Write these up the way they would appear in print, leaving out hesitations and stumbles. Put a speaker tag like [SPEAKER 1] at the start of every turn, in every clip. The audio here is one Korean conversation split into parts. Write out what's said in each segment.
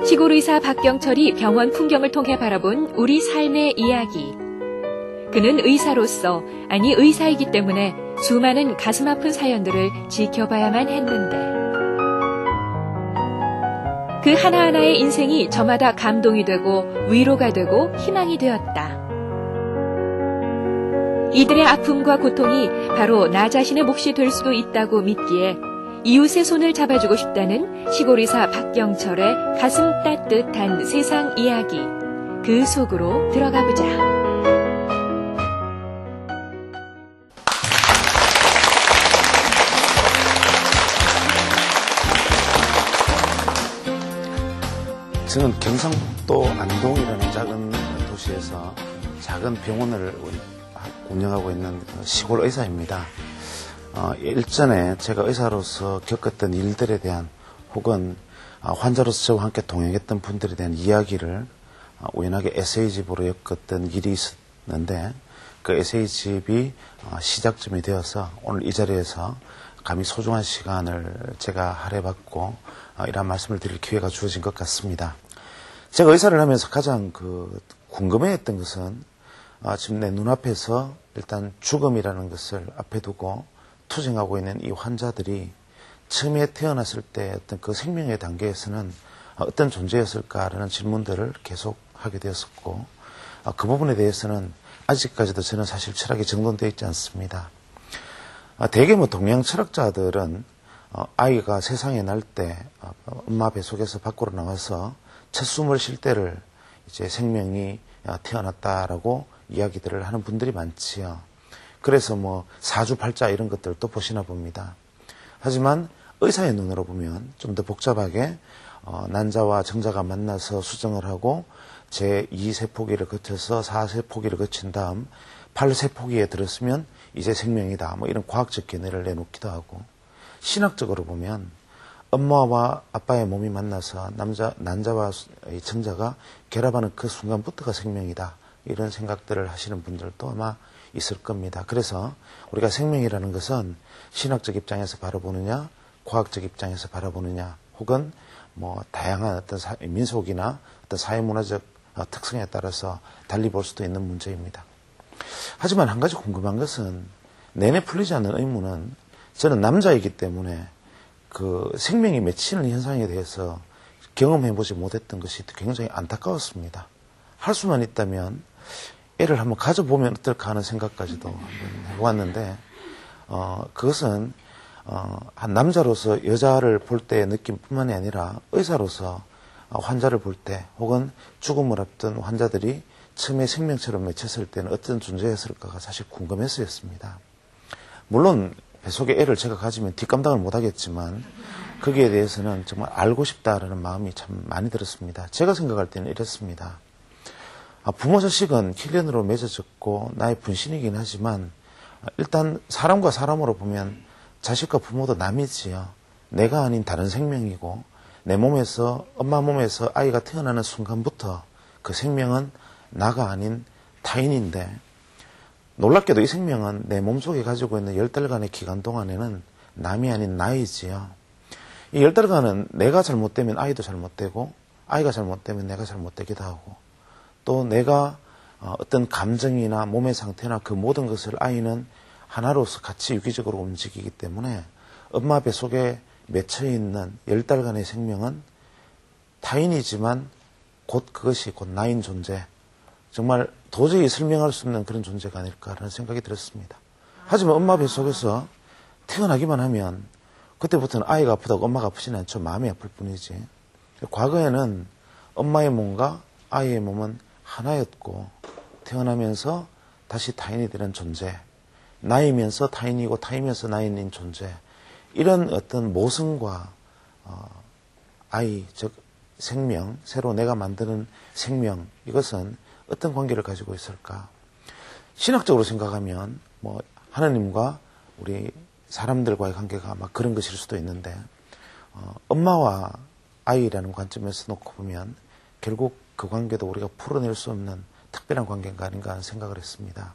[SPEAKER 1] 시골 의사 박경철이 병원 풍경을 통해 바라본 우리 삶의 이야기. 그는 의사로서, 아니 의사이기 때문에 수많은 가슴 아픈 사연들을 지켜봐야만 했는데 그 하나하나의 인생이 저마다 감동이 되고 위로가 되고 희망이 되었다. 이들의 아픔과 고통이 바로 나 자신의 몫이 될 수도 있다고 믿기에 이웃의 손을 잡아주고 싶다는 시골의사 박경철의 가슴 따뜻한 세상 이야기. 그 속으로 들어가 보자.
[SPEAKER 2] 저는 경상북도 안동이라는 작은 도시에서 작은 병원을 운영하고 있는 시골 의사입니다. 일전에 제가 의사로서 겪었던 일들에 대한 혹은 환자로서 저와 함께 동행했던 분들에 대한 이야기를 우연하게 에세이집으로 엮었던 일이 있었는데 그 에세이집이 시작점이 되어서 오늘 이 자리에서 감히 소중한 시간을 제가 할애받고 이런 말씀을 드릴 기회가 주어진 것 같습니다. 제가 의사를 하면서 가장 궁금해했던 것은 지금 내 눈앞에서 일단 죽음이라는 것을 앞에 두고 투쟁하고 있는 이 환자들이 처음에 태어났을 때 어떤 그 생명의 단계에서는 어떤 존재였을까라는 질문들을 계속 하게 되었었고 그 부분에 대해서는 아직까지도 저는 사실 철학이 정돈되어 있지 않습니다. 대개 동양 철학자들은 아이가 세상에 날 때 엄마 뱃속에서 밖으로 나와서 첫 숨을 쉴 때를 이제 생명이 태어났다라고 이야기들을 하는 분들이 많지요. 그래서 사주팔자 이런 것들도 보시나 봅니다. 하지만 의사의 눈으로 보면 좀 더 복잡하게 난자와 정자가 만나서 수정을 하고 제2세포기를 거쳐서 4세포기를 거친 다음 8세포기에 들었으면 이제 생명이다. 이런 과학적 견해를 내놓기도 하고 신학적으로 보면 엄마와 아빠의 몸이 만나서 난자와 정자가 결합하는 그 순간부터가 생명이다. 이런 생각들을 하시는 분들도 아마 있을 겁니다. 그래서 우리가 생명이라는 것은 신학적 입장에서 바라보느냐, 과학적 입장에서 바라보느냐, 혹은 다양한 어떤 민속이나 어떤 사회문화적 특성에 따라서 달리 볼 수도 있는 문제입니다. 하지만 한 가지 궁금한 것은 내내 풀리지 않는 의문은 저는 남자이기 때문에 그 생명이 맺히는 현상에 대해서 경험해보지 못했던 것이 굉장히 안타까웠습니다. 할 수만 있다면 애를 한번 가져보면 어떨까 하는 생각까지도 한번 해보았는데 그것은 한 남자로서 여자를 볼 때의 느낌뿐만이 아니라 의사로서 환자를 볼 때 혹은 죽음을 앞둔 환자들이 처음에 생명처럼 맺혔을 때는 어떤 존재였을까가 사실 궁금했었습니다. 물론 뱃속에 애를 제가 가지면 뒷감당을 못하겠지만 거기에 대해서는 정말 알고 싶다라는 마음이 참 많이 들었습니다. 제가 생각할 때는 이렇습니다. 부모 자식은 킬련으로 맺어졌고 나의 분신이긴 하지만 일단 사람과 사람으로 보면 자식과 부모도 남이지요. 내가 아닌 다른 생명이고 내 몸에서 엄마 몸에서 아이가 태어나는 순간부터 그 생명은 나가 아닌 타인인데 놀랍게도 이 생명은 내 몸속에 가지고 있는 10달간의 기간 동안에는 남이 아닌 나이지요. 이 10달간은 내가 잘못되면 아이도 잘못되고 아이가 잘못되면 내가 잘못되기도 하고 또 내가 어떤 감정이나 몸의 상태나 그 모든 것을 아이는 하나로서 같이 유기적으로 움직이기 때문에 엄마 뱃속에 맺혀있는 10달간의 생명은 타인이지만 그것이 곧 나인 존재, 정말 도저히 설명할 수 없는 그런 존재가 아닐까라는 생각이 들었습니다. 하지만 엄마 뱃속에서 태어나기만 하면 그때부터는 아이가 아프다고 엄마가 아프지는 않죠. 마음이 아플 뿐이지. 과거에는 엄마의 몸과 아이의 몸은 하나였고 태어나면서 다시 타인이 되는 존재, 나이면서 타인이고 타이면서 나인인 존재, 이런 어떤 모성과 아이, 즉 생명, 새로 내가 만드는 생명, 이것은 어떤 관계를 가지고 있을까? 신학적으로 생각하면 하나님과 우리 사람들과의 관계가 아마 그런 것일 수도 있는데 엄마와 아이라는 관점에서 놓고 보면 결국 그 관계도 우리가 풀어낼 수 없는 특별한 관계가 아닌가 하는 생각을 했습니다.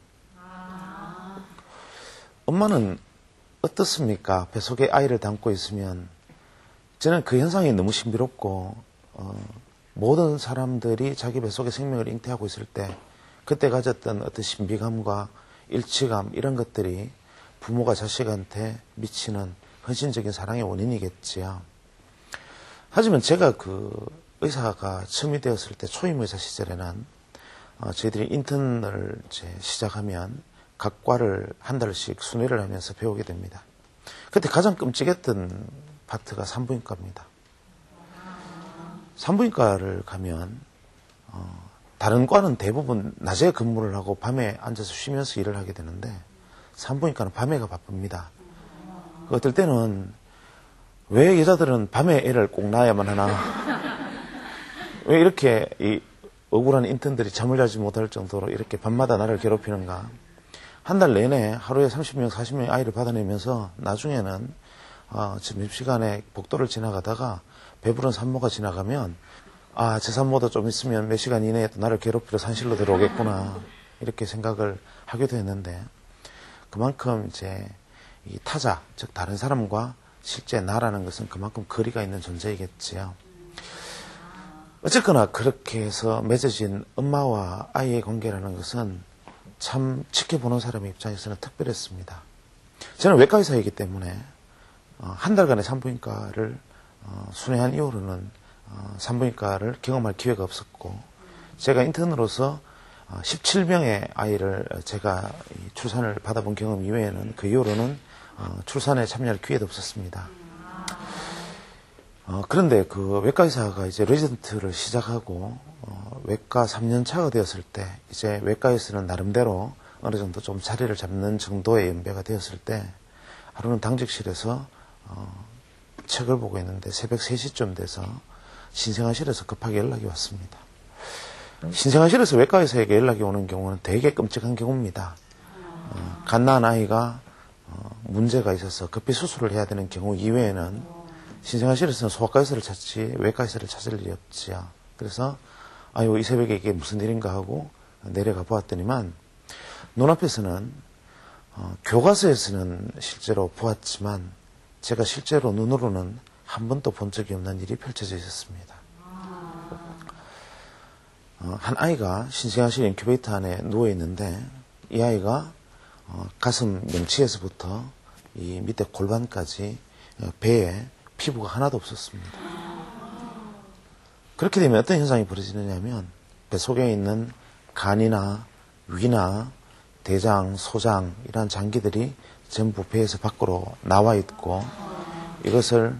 [SPEAKER 2] 엄마는 어떻습니까? 뱃속에 아이를 담고 있으면 저는 그 현상이 너무 신비롭고 모든 사람들이 자기 뱃속에 생명을 잉태하고 있을 때 그때 가졌던 어떤 신비감과 일치감 이런 것들이 부모가 자식한테 미치는 헌신적인 사랑의 원인이겠지요. 하지만 제가 그 의사가 처음이 되었을 때 초임의사 시절에는 저희들이 인턴을 이제 시작하면 각 과를 한 달씩 순회를 하면서 배우게 됩니다. 그때 가장 끔찍했던 파트가 산부인과입니다. 산부인과를 가면 다른 과는 대부분 낮에 근무를 하고 밤에 앉아서 쉬면서 일을 하게 되는데 산부인과는 밤에가 바쁩니다. 어떨 때는 왜 여자들은 밤에 애를 꼭 낳아야만 하나, 왜 이렇게 이 억울한 인턴들이 잠을 자지 못할 정도로 이렇게 밤마다 나를 괴롭히는가. 한 달 내내 하루에 30명, 40명의 아이를 받아내면서 나중에는 점심시간에 복도를 지나가다가 배부른 산모가 지나가면 저 산모도 좀 있으면 몇 시간 이내에 또 나를 괴롭히러 산실로 들어오겠구나 이렇게 생각을 하기도 했는데 그만큼 이제 이 타자, 즉 다른 사람과 실제 나라는 것은 그만큼 거리가 있는 존재이겠지요. 어쨌거나 그렇게 해서 맺어진 엄마와 아이의 관계라는 것은 참 지켜보는 사람의 입장에서는 특별했습니다. 저는 외과 의사이기 때문에 한 달간의 산부인과를 순회한 이후로는 산부인과를 경험할 기회가 없었고 제가 인턴으로서 17명의 아이를 제가 출산을 받아본 경험 이외에는 그 이후로는 출산에 참여할 기회도 없었습니다. 그런데 그 외과 의사가 이제 레지던트를 시작하고 외과 3년 차가 되었을 때 이제 외과에서는 나름대로 어느 정도 좀 자리를 잡는 정도의 연배가 되었을 때 하루는 당직실에서 책을 보고 있는데 새벽 3시쯤 돼서 신생아실에서 급하게 연락이 왔습니다. 신생아실에서 외과 의사에게 연락이 오는 경우는 되게 끔찍한 경우입니다. 갓 낳은 아이가 문제가 있어서 급히 수술을 해야 되는 경우 이외에는 신생아실에서는 소아과 의사를 찾지 외과 의사를 찾을 일이 없지요. 그래서 이 새벽에 이게 무슨 일인가 하고 내려가 보았더니만 눈앞에서는 교과서에서는 실제로 보았지만 제가 실제로 눈으로는 한 번도 본 적이 없는 일이 펼쳐져 있었습니다. 한 아이가 신생아실 인큐베이터 안에 누워 있는데 이 아이가 가슴 명치에서부터 이 밑에 골반까지 배에 피부가 하나도 없었습니다. 그렇게 되면 어떤 현상이 벌어지느냐 하면 뱃속에 있는 간이나 위나 대장, 소장 이러한 장기들이 전부 배에서 밖으로 나와 있고 이것을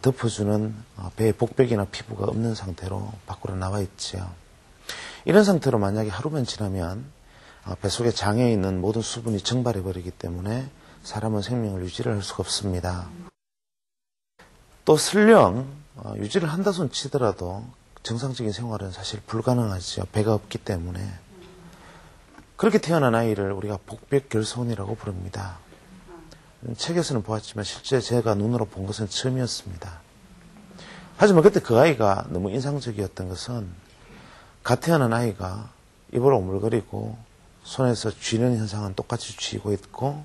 [SPEAKER 2] 덮어주는 배의 복벽이나 피부가 없는 상태로 밖으로 나와 있지요. 이런 상태로 만약에 하루만 지나면 뱃속에 장에 있는 모든 수분이 증발해 버리기 때문에 사람은 생명을 유지를 할 수가 없습니다. 또 설령 유지를 한다 손 치더라도 정상적인 생활은 사실 불가능하죠. 배가 없기 때문에. 그렇게 태어난 아이를 우리가 복벽결손이라고 부릅니다. 책에서는 보았지만 실제 제가 눈으로 본 것은 처음이었습니다. 하지만 그때 그 아이가 너무 인상적이었던 것은 갓 태어난 아이가 입을 오물거리고 손에서 쥐는 현상은 똑같이 쥐고 있고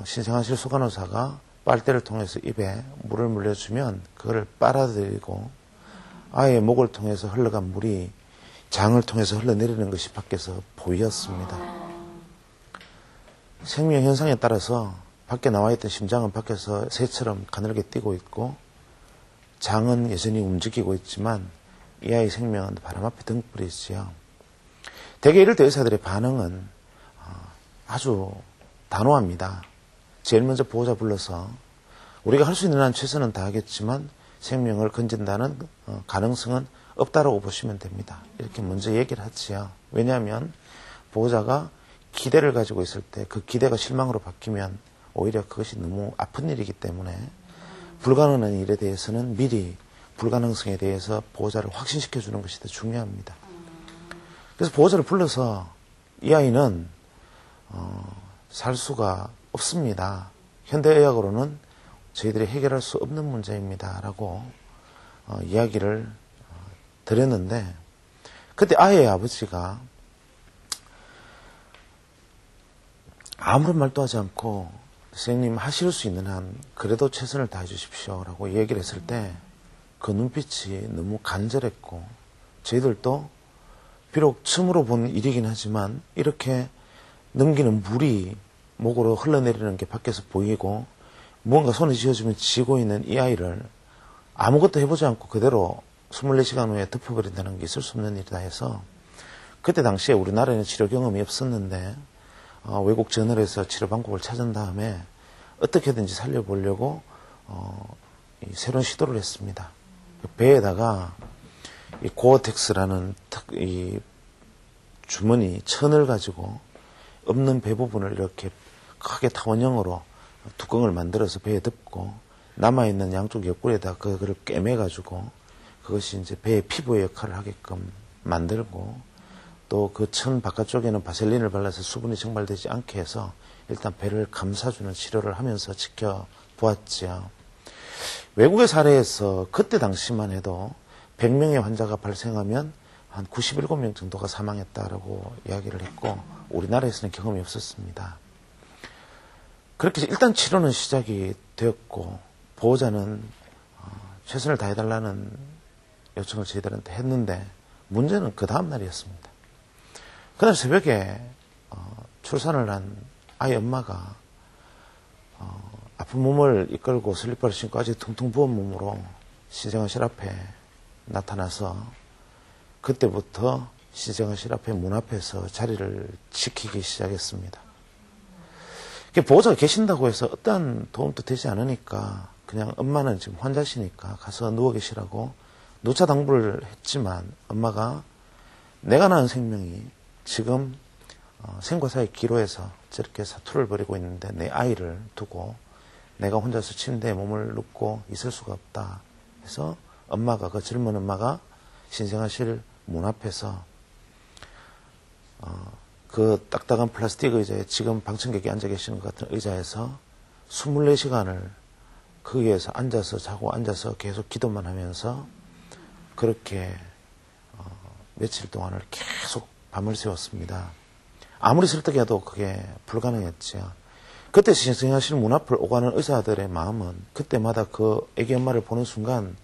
[SPEAKER 2] 신생아실 소간호사가 빨대를 통해서 입에 물을 물려주면 그거를 빨아들이고 아이의 목을 통해서 흘러간 물이 장을 통해서 흘러내리는 것이 밖에서 보였습니다. 생명 현상에 따라서 밖에 나와 있던 심장은 밖에서 새처럼 가늘게 뛰고 있고 장은 여전히 움직이고 있지만 이 아이 생명은 바람 앞에 등불이지요. 대개 이럴 때 의사들의 반응은 아주 단호합니다. 제일 먼저 보호자 불러서 우리가 할 수 있는 한 최선은 다하겠지만 생명을 건진다는 가능성은 없다라고 보시면 됩니다. 이렇게 먼저 얘기를 하지요. 왜냐하면 보호자가 기대를 가지고 있을 때 그 기대가 실망으로 바뀌면 오히려 그것이 너무 아픈 일이기 때문에 불가능한 일에 대해서는 미리 불가능성에 대해서 보호자를 확신시켜 주는 것이 더 중요합니다. 그래서 보호자를 불러서 이 아이는 살 수가 없습니다. 현대의학으로는 저희들이 해결할 수 없는 문제입니다. 라고 이야기를 드렸는데 그때 아이의 아버지가 아무런 말도 하지 않고 선생님 하실 수 있는 한 그래도 최선을 다해 주십시오. 라고 얘기를 했을 때 그 눈빛이 너무 간절했고 저희들도 비록 처음으로 본 일이긴 하지만 이렇게 넘기는 물이 목으로 흘러내리는 게 밖에서 보이고 무언가 손에 쥐어주면 쥐고 있는 이 아이를 아무것도 해보지 않고 그대로 24시간 후에 덮어버린다는 게 있을 수 없는 일이다 해서 그때 당시에 우리나라에는 치료 경험이 없었는데 외국 저널에서 치료 방법을 찾은 다음에 어떻게든지 살려보려고 새로운 시도를 했습니다. 배에다가 이 고어텍스라는 이 주머니 천을 가지고 없는 배 부분을 이렇게 크게 타원형으로 뚜껑을 만들어서 배에 덮고 남아있는 양쪽 옆구리에다 그걸 꿰매가지고 그것이 이제 배의 피부의 역할을 하게끔 만들고 또 그 천 바깥쪽에는 바셀린을 발라서 수분이 증발되지 않게 해서 일단 배를 감싸주는 치료를 하면서 지켜보았지요. 외국의 사례에서 그때 당시만 해도 100명의 환자가 발생하면 한 97명 정도가 사망했다라고 이야기를 했고 우리나라에서는 경험이 없었습니다. 그렇게 일단 치료는 시작이 되었고 보호자는 최선을 다해달라는 요청을 저희들한테 했는데 문제는 그 다음 날이었습니다. 그날 새벽에 출산을 한 아이 엄마가 아픈 몸을 이끌고 슬리퍼를 신고 아주 퉁퉁 부은 몸으로 신생아실 앞에 나타나서 그때부터 신생아실 앞에 문 앞에서 자리를 지키기 시작했습니다. 보호자가 계신다고 해서 어떠한 도움도 되지 않으니까 그냥 엄마는 지금 환자시니까 가서 누워 계시라고 누차 당부를 했지만 엄마가 내가 낳은 생명이 지금 생과 사의 기로에서 저렇게 사투를 벌이고 있는데 내 아이를 두고 내가 혼자서 침대에 몸을 눕고 있을 수가 없다 해서 엄마가 그 젊은 엄마가 신생아실 문 앞에서 그 딱딱한 플라스틱 의자에 지금 방청객이 앉아 계시는 것 같은 의자에서 24시간을 거기에서 앉아서 자고 앉아서 계속 기도만 하면서 그렇게 며칠 동안을 계속 밤을 새웠습니다. 아무리 설득해도 그게 불가능했지요. 그때 신생아실 문 앞을 오가는 의사들의 마음은 그때마다 그 애기 엄마를 보는 순간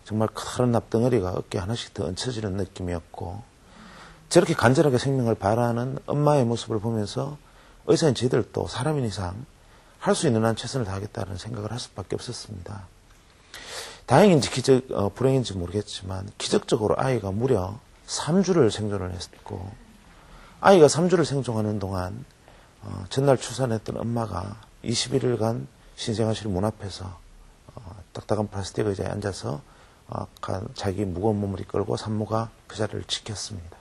[SPEAKER 2] 정말 커다란 납덩어리가 어깨에 하나씩 더 얹혀지는 느낌이었고 저렇게 간절하게 생명을 바라는 엄마의 모습을 보면서 의사인 저희들도 사람인 이상 할 수 있는 한 최선을 다하겠다는 생각을 할 수밖에 없었습니다. 다행인지 불행인지 모르겠지만 기적적으로 아이가 무려 3주를 생존을 했고 아이가 3주를 생존하는 동안 전날 출산했던 엄마가 21일간 신생아실 문 앞에서 딱딱한 플라스틱 의자에 앉아서 자기 무거운 몸을 이끌고 산모가 그 자리를 지켰습니다.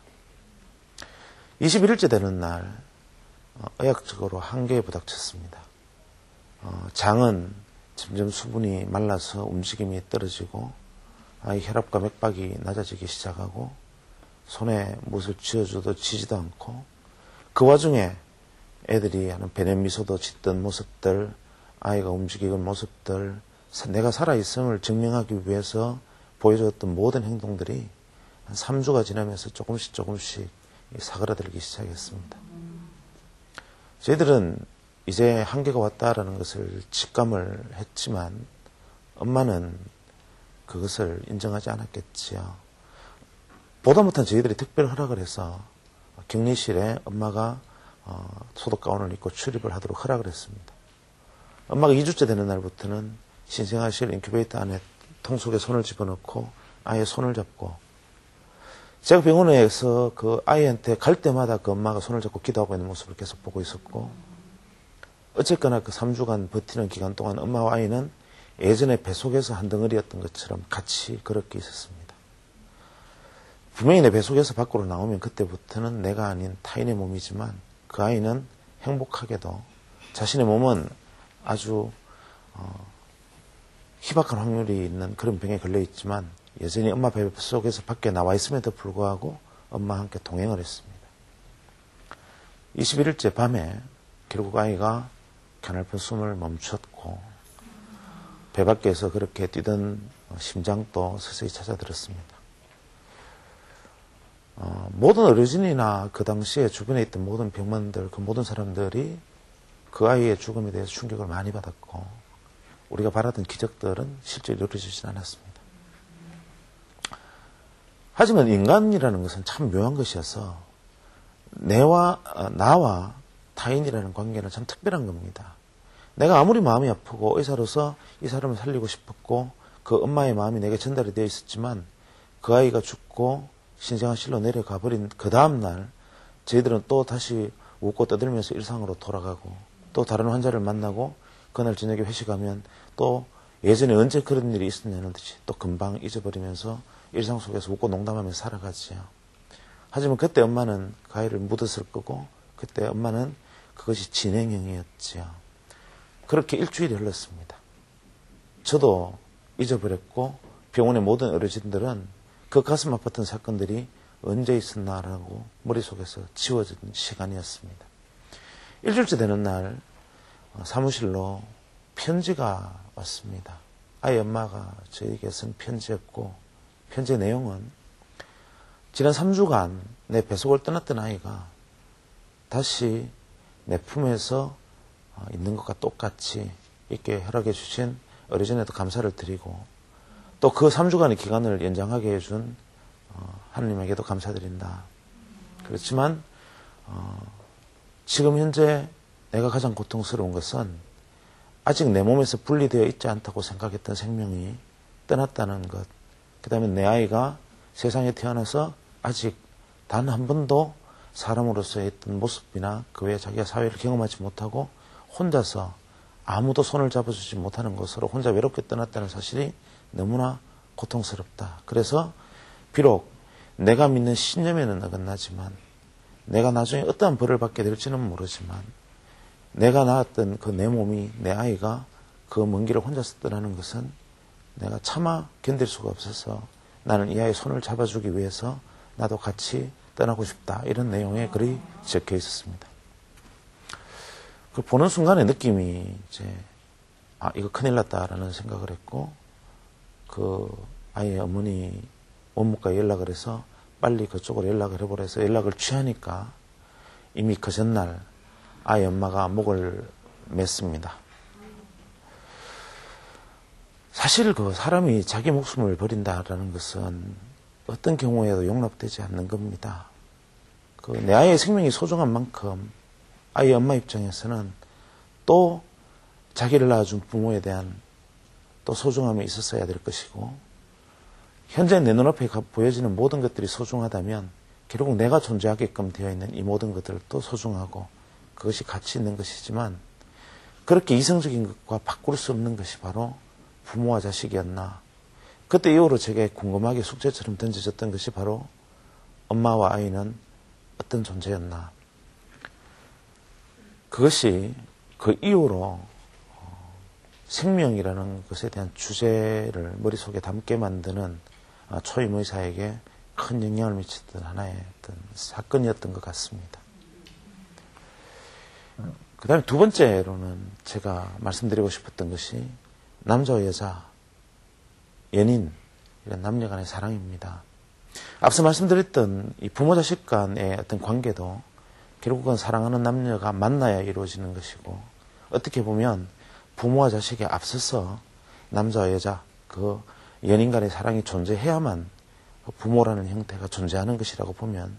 [SPEAKER 2] 21일째 되는 날 의학적으로 한계에 부닥쳤습니다. 장은 점점 수분이 말라서 움직임이 떨어지고 아이 혈압과 맥박이 낮아지기 시작하고 손에 무엇을 쥐어줘도 지지도 않고 그 와중에 애들이 하는 배는 미소도 짓던 모습들 아이가 움직이는 모습들 내가 살아있음을 증명하기 위해서 보여줬던 모든 행동들이 한 3주가 지나면서 조금씩 사그라들기 시작했습니다. 저희들은 이제 한계가 왔다라는 것을 직감을 했지만 엄마는 그것을 인정하지 않았겠지요. 보다 못한 저희들이 특별 허락을 해서 격리실에 엄마가 소독 가운을 입고 출입을 하도록 허락을 했습니다. 엄마가 2주째 되는 날부터는 신생아실 인큐베이터 안에 통 속에 손을 집어넣고 아이의 손을 잡고 제가 병원에서 그 아이한테 갈 때마다 그 엄마가 손을 잡고 기도하고 있는 모습을 계속 보고 있었고 어쨌거나 그 3주간 버티는 기간 동안 엄마와 아이는 예전에 뱃속에서 한 덩어리였던 것처럼 같이 그렇게 있었습니다. 분명히 내 뱃속에서 밖으로 나오면 그때부터는 내가 아닌 타인의 몸이지만 그 아이는 행복하게도 자신의 몸은 아주 희박한 확률이 있는 그런 병에 걸려 있지만 여전히 엄마 뱃속에서 밖에 나와 있음에도 불구하고 엄마와 함께 동행을 했습니다. 21일째 밤에 결국 아이가 가냘픈 숨을 멈췄고 배 밖에서 그렇게 뛰던 심장도 서서히 찾아들었습니다. 모든 어르신이나 그 당시에 주변에 있던 모든 병만들, 그 모든 사람들이 그 아이의 죽음에 대해서 충격을 많이 받았고 우리가 바라던 기적들은 실제 이루어지진 않았습니다. 하지만 인간이라는 것은 참 묘한 것이어서 나와 타인이라는 관계는 참 특별한 겁니다. 내가 아무리 마음이 아프고 의사로서 이 사람을 살리고 싶었고 그 엄마의 마음이 내게 전달이 되어 있었지만 그 아이가 죽고 신생아실로 내려가 버린 그 다음날 저희들은 또 다시 웃고 떠들면서 일상으로 돌아가고 또 다른 환자를 만나고 그날 저녁에 회식하면 또 예전에 언제 그런 일이 있었냐는 듯이 또 금방 잊어버리면서 일상 속에서 웃고 농담하면서 살아가지요. 하지만 그때 엄마는 그 아이를 묻었을 거고 그때 엄마는 그것이 진행형이었지요. 그렇게 일주일이 흘렀습니다. 저도 잊어버렸고 병원의 모든 어르신들은 그 가슴 아팠던 사건들이 언제 있었나라고 머릿속에서 지워진 시간이었습니다. 일주일째 되는 날 사무실로 편지가 왔습니다. 아이 엄마가 저에게 쓴 편지였고 편지의 내용은 지난 3주간 내 뱃속을 떠났던 아이가 다시 내 품에서 있는 것과 똑같이 있게 허락해 주신 어르신에도 감사를 드리고 또 그 3주간의 기간을 연장하게 해준 하느님에게도 감사드린다. 그렇지만 지금 현재 내가 가장 고통스러운 것은 아직 내 몸에서 분리되어 있지 않다고 생각했던 생명이 떠났다는 것. 그 다음에 내 아이가 세상에 태어나서 아직 단 한 번도 사람으로서의 어떤 모습이나 그 외에 자기가 사회를 경험하지 못하고 혼자서 아무도 손을 잡아주지 못하는 것으로 혼자 외롭게 떠났다는 사실이 너무나 고통스럽다. 그래서 비록 내가 믿는 신념에는 어긋나지만 내가 나중에 어떠한 벌을 받게 될지는 모르지만 내가 낳았던 그 내 몸이 내 아이가 그 먼 길을 혼자서 떠나는 것은 내가 차마 견딜 수가 없어서 나는 이 아이의 손을 잡아주기 위해서 나도 같이 떠나고 싶다. 이런 내용의 글이 적혀 있었습니다. 그 보는 순간의 느낌이 이거 큰일 났다라는 생각을 했고 그 아이의 어머니 원무과에 연락을 해서 빨리 그쪽으로 연락을 해보라 해서 연락을 취하니까 이미 그 전날 아이 엄마가 목을 맸습니다. 사실 그 사람이 자기 목숨을 버린다라는 것은 어떤 경우에도 용납되지 않는 겁니다. 그 내 아이의 생명이 소중한 만큼 아이 엄마 입장에서는 또 자기를 낳아준 부모에 대한 또 소중함이 있었어야 될 것이고 현재 내 눈앞에 보여지는 모든 것들이 소중하다면 결국 내가 존재하게끔 되어 있는 이 모든 것들도 소중하고 그것이 가치 있는 것이지만 그렇게 이성적인 것과 바꿀 수 없는 것이 바로 부모와 자식이었나. 그때 이후로 제게 궁금하게 숙제처럼 던져졌던 것이 바로 엄마와 아이는 어떤 존재였나. 그것이 그 이후로 생명이라는 것에 대한 주제를 머릿속에 담게 만드는 초임의사에게 큰 영향을 미쳤던 하나의 어떤 사건이었던 것 같습니다. 그 다음에 두 번째로는 제가 말씀드리고 싶었던 것이 남자와 여자, 연인, 이런 남녀 간의 사랑입니다. 앞서 말씀드렸던 이 부모 자식 간의 어떤 관계도 결국은 사랑하는 남녀가 만나야 이루어지는 것이고 어떻게 보면 부모와 자식에 앞서서 남자와 여자, 그 연인 간의 사랑이 존재해야만 부모라는 형태가 존재하는 것이라고 보면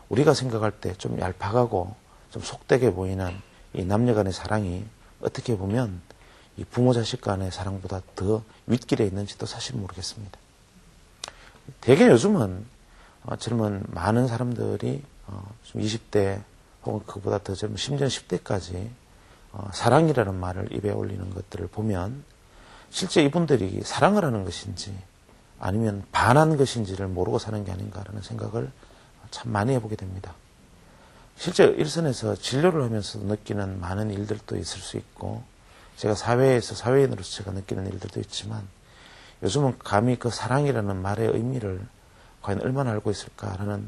[SPEAKER 2] 우리가 생각할 때 좀 얄팍하고 좀 속되게 보이는 이 남녀 간의 사랑이 어떻게 보면 이 부모 자식 간의 사랑보다 더 윗길에 있는지도 사실 모르겠습니다. 대개 요즘은 젊은 많은 사람들이 좀 20대 혹은 그보다 더 젊은 심지어 10대까지 사랑이라는 말을 입에 올리는 것들을 보면 실제 이분들이 사랑을 하는 것인지 아니면 반한 것인지를 모르고 사는 게 아닌가라는 생각을 참 많이 해보게 됩니다. 실제 일선에서 진료를 하면서도 느끼는 많은 일들도 있을 수 있고 제가 사회에서 사회인으로서 제가 느끼는 일들도 있지만 요즘은 감히 그 사랑이라는 말의 의미를 과연 얼마나 알고 있을까라는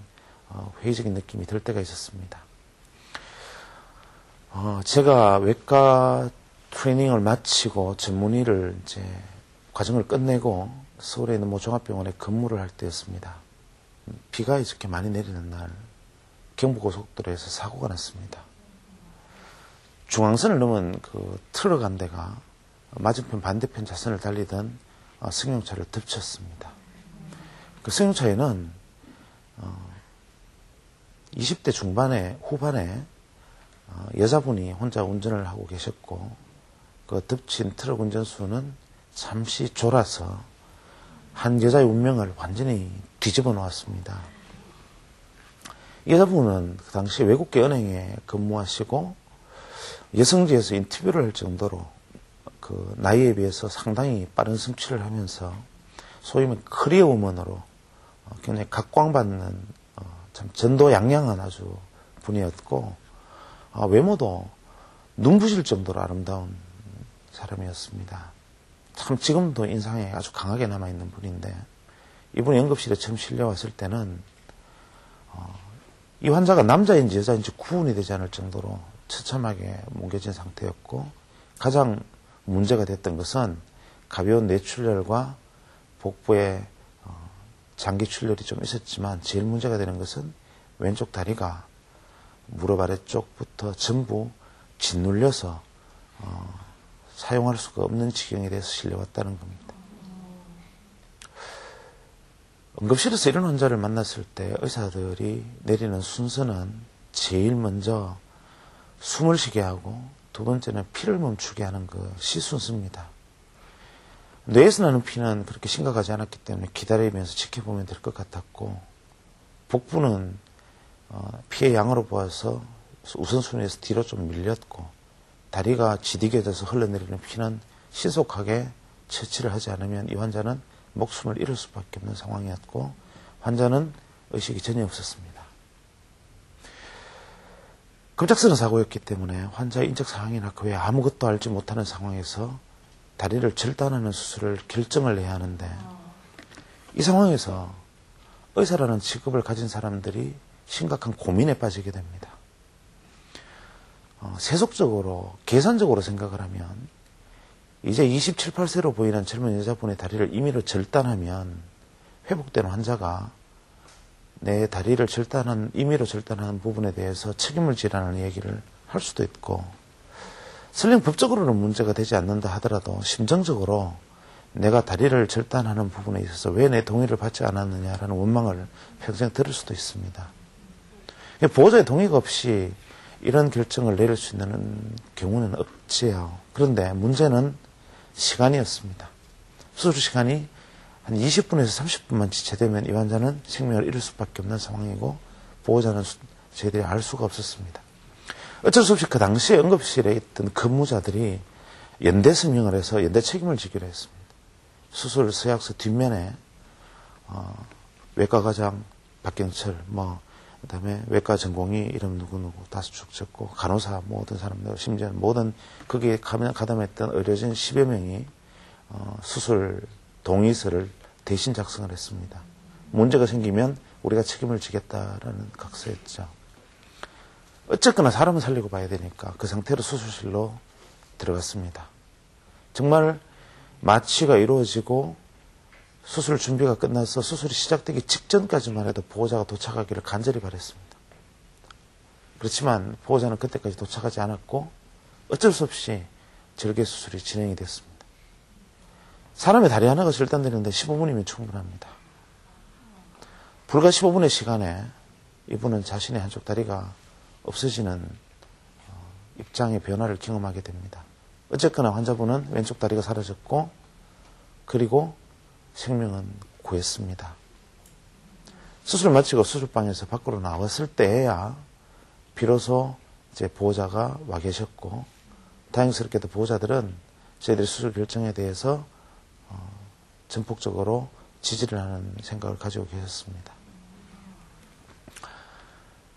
[SPEAKER 2] 회의적인 느낌이 들 때가 있었습니다. 제가 외과 트레이닝을 마치고 전문의를 이제 과정을 끝내고 서울에 있는 모 종합병원에 근무를 할 때였습니다. 비가 이렇게 많이 내리는 날 경부고속도로에서 사고가 났습니다. 중앙선을 넘은 그 트럭 한 대가 맞은편 반대편 차선을 달리던 승용차를 덮쳤습니다. 그 승용차에는 20대 중반에 후반에 여자분이 혼자 운전을 하고 계셨고 그 덮친 트럭 운전수는 잠시 졸아서 한 여자의 운명을 완전히 뒤집어 놓았습니다. 여자분은 그 당시 외국계 은행에 근무하시고 여성지에서 인터뷰를 할 정도로 그 나이에 비해서 상당히 빠른 성취를 하면서 소위 말해 커리어 우먼으로 굉장히 각광받는 참 전도양양한 아주 분이었고 외모도 눈부실 정도로 아름다운 사람이었습니다. 참 지금도 인상에 아주 강하게 남아있는 분인데 이분이 응급실에 처음 실려왔을 때는 이 환자가 남자인지 여자인지 구분이 되지 않을 정도로 처참하게 뭉개진 상태였고 가장 문제가 됐던 것은 가벼운 뇌출혈과 복부에 장기 출혈이 좀 있었지만 제일 문제가 되는 것은 왼쪽 다리가 무릎 아래쪽부터 전부 짓눌려서 사용할 수가 없는 지경에 대해서 실려왔다는 겁니다. 응급실에서 이런 환자를 만났을 때 의사들이 내리는 순서는 제일 먼저 숨을 쉬게 하고 두 번째는 피를 멈추게 하는 것이 순서입니다. 뇌에서 나는 피는 그렇게 심각하지 않았기 때문에 기다리면서 지켜보면 될 것 같았고 복부는 피의 양으로 보아서 우선순위에서 뒤로 좀 밀렸고 다리가 지디겨져서 흘러내리는 피는 신속하게 처치를 하지 않으면 이 환자는 목숨을 잃을 수밖에 없는 상황이었고 환자는 의식이 전혀 없었습니다. 급작스러운 사고였기 때문에 환자의 인적 상황이나 그 외에 아무것도 알지 못하는 상황에서 다리를 절단하는 수술을 결정을 해야 하는데 이 상황에서 의사라는 직업을 가진 사람들이 심각한 고민에 빠지게 됩니다. 세속적으로 계산적으로 생각을 하면 이제 27, 8세로 보이는 젊은 여자분의 다리를 임의로 절단하면 회복된 환자가 내 다리를 임의로 절단하는 부분에 대해서 책임을 지라는 얘기를 할 수도 있고 설령 법적으로는 문제가 되지 않는다 하더라도 심정적으로 내가 다리를 절단하는 부분에 있어서 왜 내 동의를 받지 않았느냐라는 원망을 평생 들을 수도 있습니다. 보호자의 동의가 없이 이런 결정을 내릴 수 있는 경우는 없지요. 그런데 문제는 시간이었습니다. 수술 시간이 한 20분에서 30분만 지체되면 이 환자는 생명을 잃을 수밖에 없는 상황이고 보호자는 저희들이 알 수가 없었습니다. 어쩔 수 없이 그 당시에 응급실에 있던 근무자들이 연대 서명을 해서 연대 책임을 지기로 했습니다. 수술 서약서 뒷면에 외과과장 박경철, 그다음에 외과 전공의 이름 누구누구 다수 쭉 적고 간호사 모든 사람들 심지어 모든 거기에 가담했던 의료진 10여 명이 수술 동의서를 대신 작성을 했습니다. 문제가 생기면 우리가 책임을 지겠다라는 각서였죠. 어쨌거나 사람을 살리고 봐야 되니까 그 상태로 수술실로 들어갔습니다. 정말 마취가 이루어지고 수술 준비가 끝나서 수술이 시작되기 직전까지만 해도 보호자가 도착하기를 간절히 바랬습니다. 그렇지만 보호자는 그때까지 도착하지 않았고 어쩔 수 없이 절개 수술이 진행이 됐습니다. 사람의 다리 하나가 절단되는데 15분이면 충분합니다. 불과 15분의 시간에 이분은 자신의 한쪽 다리가 없어지는 입장의 변화를 경험하게 됩니다. 어쨌거나 환자분은 왼쪽 다리가 사라졌고 그리고 생명은 구했습니다. 수술을 마치고 수술방에서 밖으로 나왔을 때에야 비로소 이제 보호자가 와 계셨고 다행스럽게도 보호자들은 저희들의 수술 결정에 대해서 전폭적으로 지지를 하는 생각을 가지고 계셨습니다.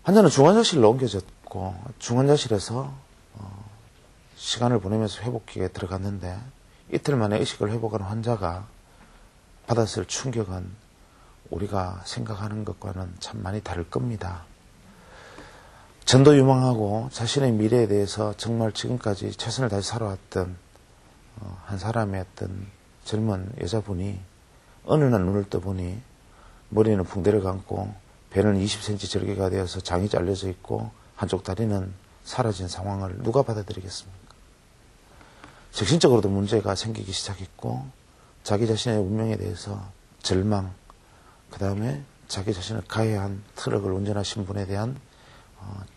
[SPEAKER 2] 환자는 중환자실로 옮겨졌고 중환자실에서 시간을 보내면서 회복기에 들어갔는데 이틀 만에 의식을 회복한 환자가 받았을 충격은 우리가 생각하는 것과는 참 많이 다를 겁니다. 전도유망하고 자신의 미래에 대해서 정말 지금까지 최선을 다해 살아왔던 한 사람의 어떤 젊은 여자분이 어느 날 눈을 떠보니 머리는 붕대를 감고 배는 20cm 절개가 되어서 장이 잘려져 있고 한쪽 다리는 사라진 상황을 누가 받아들이겠습니까? 정신적으로도 문제가 생기기 시작했고 자기 자신의 운명에 대해서 절망, 그 다음에 자기 자신을 가해한 트럭을 운전하신 분에 대한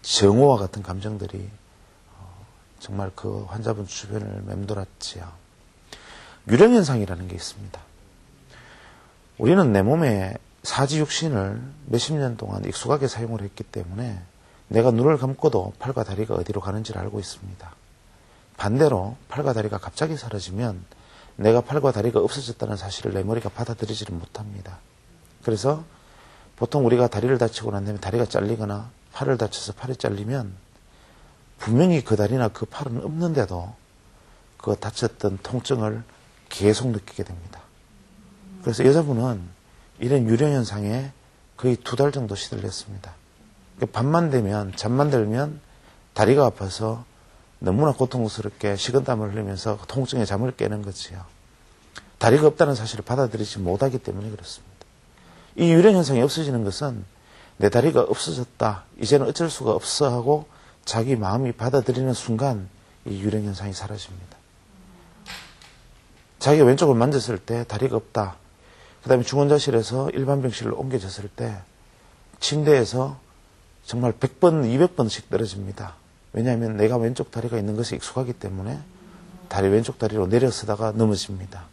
[SPEAKER 2] 정오와 같은 감정들이 정말 그 환자분 주변을 맴돌았지요. 유령현상이라는 게 있습니다. 우리는 내 몸에 사지육신을 몇십 년 동안 익숙하게 사용을 했기 때문에 내가 눈을 감고도 팔과 다리가 어디로 가는지를 알고 있습니다. 반대로 팔과 다리가 갑자기 사라지면 내가 팔과 다리가 없어졌다는 사실을 내 머리가 받아들이지를 못합니다. 그래서 보통 우리가 다리를 다치고 난 다음에 다리가 잘리거나 팔을 다쳐서 팔이 잘리면 분명히 그 다리나 그 팔은 없는데도 그 다쳤던 통증을 계속 느끼게 됩니다. 그래서 여자분은 이런 유령현상에 거의 2달 정도 시달렸습니다. 밤만 되면 잠만 들면 다리가 아파서 너무나 고통스럽게 식은땀을 흘리면서 통증에 잠을 깨는 거지요. 다리가 없다는 사실을 받아들이지 못하기 때문에 그렇습니다. 이 유령현상이 없어지는 것은 내 다리가 없어졌다, 이제는 어쩔 수가 없어 하고 자기 마음이 받아들이는 순간 이 유령현상이 사라집니다. 자기가 왼쪽을 만졌을 때 다리가 없다. 그 다음에 중환자실에서 일반 병실로 옮겨졌을 때 침대에서 정말 100번, 200번씩 떨어집니다. 왜냐하면 내가 왼쪽 다리가 있는 것이 익숙하기 때문에 왼쪽 다리로 내려서다가 넘어집니다.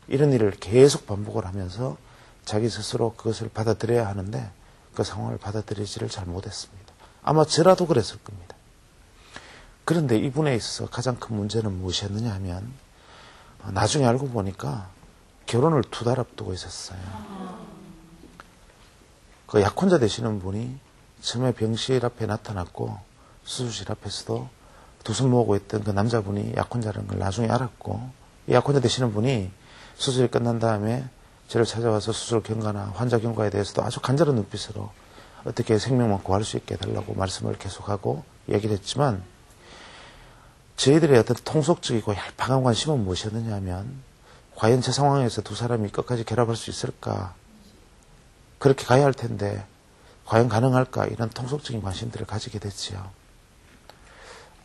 [SPEAKER 2] 이런 일을 계속 반복을 하면서 자기 스스로 그것을 받아들여야 하는데 그 상황을 받아들이지를 잘 못했습니다. 아마 저라도 그랬을 겁니다. 그런데 이분에 있어서 가장 큰 문제는 무엇이었느냐 하면 나중에 알고 보니까 결혼을 2달 앞두고 있었어요. 그 약혼자 되시는 분이 처음에 병실 앞에 나타났고 수술실 앞에서도 두 손 모으고 있던 그 남자분이 약혼자라는 걸 나중에 알았고, 이 약혼자 되시는 분이 수술이 끝난 다음에 저를 찾아와서 수술 경과나 환자 경과에 대해서도 아주 간절한 눈빛으로 어떻게 생명만 구할 수 있게 해달라고 말씀을 계속하고 얘기를 했지만, 저희들의 어떤 통속적이고 얄팍한 관심은 무엇이었느냐 하면 과연 저 상황에서 두 사람이 끝까지 결합할 수 있을까, 그렇게 가야 할 텐데 과연 가능할까, 이런 통속적인 관심들을 가지게 됐지요.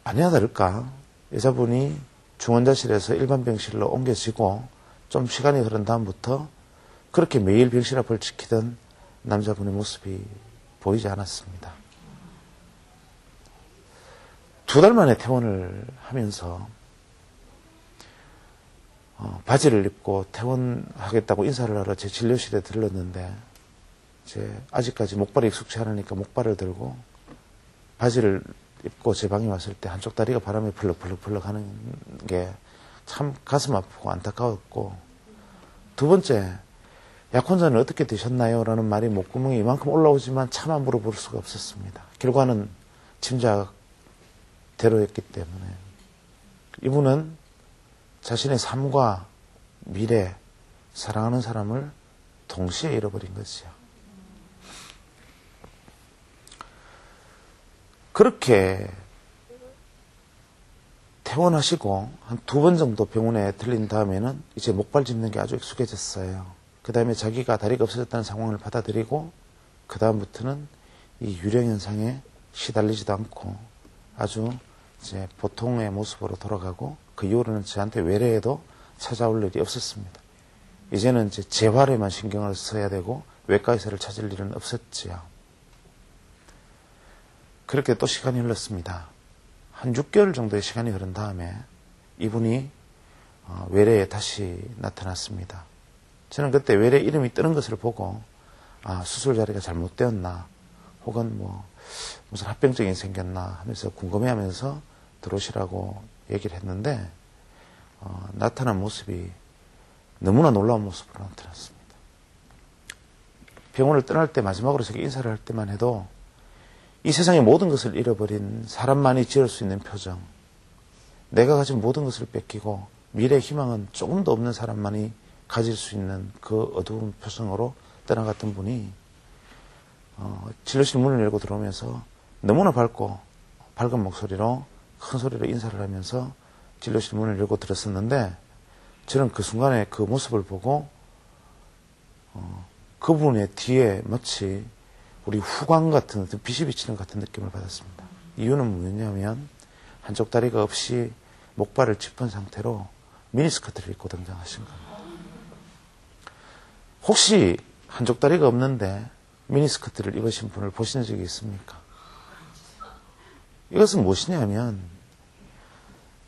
[SPEAKER 2] 아니나 다를까 여자분이 중환자실에서 일반 병실로 옮겨지고 좀 시간이 흐른 다음부터 그렇게 매일 병실 앞을 지키던 남자분의 모습이 보이지 않았습니다. 2달 만에 퇴원을 하면서 바지를 입고 퇴원하겠다고 인사를 하러 제 진료실에 들렀는데 아직까지 목발이 익숙치 않으니까 목발을 들고 바지를 입고 제 방에 왔을 때 한쪽 다리가 바람에 펄럭펄럭 하는 게 참 가슴 아프고 안타까웠고, 두 번째, 약혼자는 어떻게 되셨나요? 라는 말이 목구멍에 이만큼 올라오지만 차마 물어볼 수가 없었습니다. 결과는 짐작대로였기 때문에 이분은 자신의 삶과 미래, 사랑하는 사람을 동시에 잃어버린 거지요. 그렇게 퇴원하시고 한 2번 정도 병원에 들린 다음에는 이제 목발 짚는 게 아주 익숙해졌어요. 그 다음에 자기가 다리가 없어졌다는 상황을 받아들이고 그 다음부터는 이 유령현상에 시달리지도 않고 아주 이제 보통의 모습으로 돌아가고, 그 이후로는 저한테 외래에도 찾아올 일이 없었습니다. 이제는 이제 재활에만 신경을 써야 되고 외과 의사를 찾을 일은 없었지요. 그렇게 또 시간이 흘렀습니다. 한 6개월 정도의 시간이 흐른 다음에 이분이 외래에 다시 나타났습니다. 저는 그때 외래 이름이 뜨는 것을 보고 수술 자리가 잘못되었나, 혹은 무슨 합병증이 생겼나 하면서 궁금해하면서 들어오시라고 얘기를 했는데 나타난 모습이 너무나 놀라운 모습으로 나타났습니다. 병원을 떠날 때 마지막으로 제가 인사를 할 때만 해도 이 세상의 모든 것을 잃어버린 사람만이 지을 수 있는 표정, 내가 가진 모든 것을 뺏기고 미래의 희망은 조금도 없는 사람만이 가질 수 있는 그 어두운 표정으로 떠나갔던 분이 진료실 문을 열고 들어오면서 너무나 밝은 목소리로 큰 소리로 인사를 하면서 진료실 문을 열고 들었었는데, 저는 그 순간에 그 모습을 보고 그분의 뒤에 마치 우리 후광 같은 어떤 빛이 비치는 같은 느낌을 받았습니다. 이유는 뭐냐면 한쪽 다리가 없이 목발을 짚은 상태로 미니스커트를 입고 등장하신 겁니다. 혹시 한쪽 다리가 없는데 미니스커트를 입으신 분을 보신 적이 있습니까? 이것은 무엇이냐면